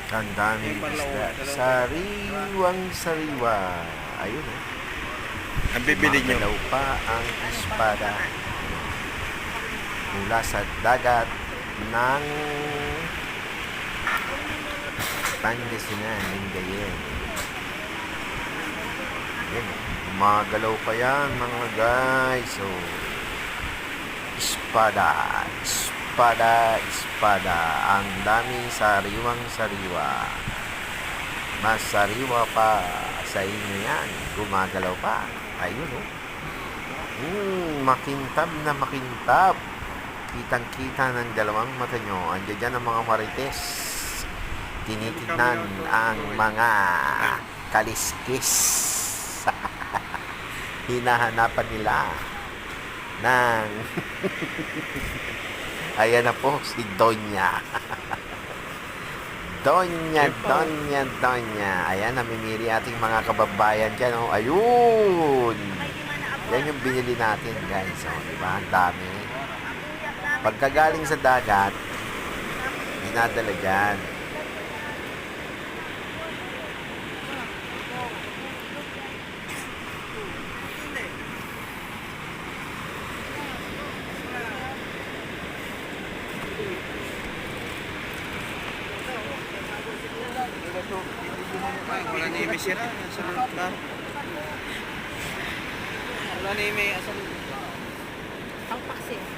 Ang daming isda. Sariwang sariwa. Ayun eh. Ang bibili nyo. Gumagalaw pa ang espada mula sa dagat ng Pangasinan, Lingayen. Yan, gumagalaw pa yan mga guys. So, espada, espada, espada. Ang daming sariwang sariwa. Mas sariwa pa sa inyo yan. Gumagalaw pa. Ayun oh. Makintab na makintab. Kitang-kita ng dalawang mata nyo. Andiyan dyan ang mga marites. Tinitignan ang mga kaliskis. Hinahanapan nila ng ayan na po si Donya. Donya. Ayan, namimili ating mga kababayan dyan. Oh. Ayun. Yan yung binili natin, guys. Oh, diba? Ang dami. Pagkagaling sa dagat, dinadala dyan. Wala na yung may sira. Wala na yung may asal. Ang paksi.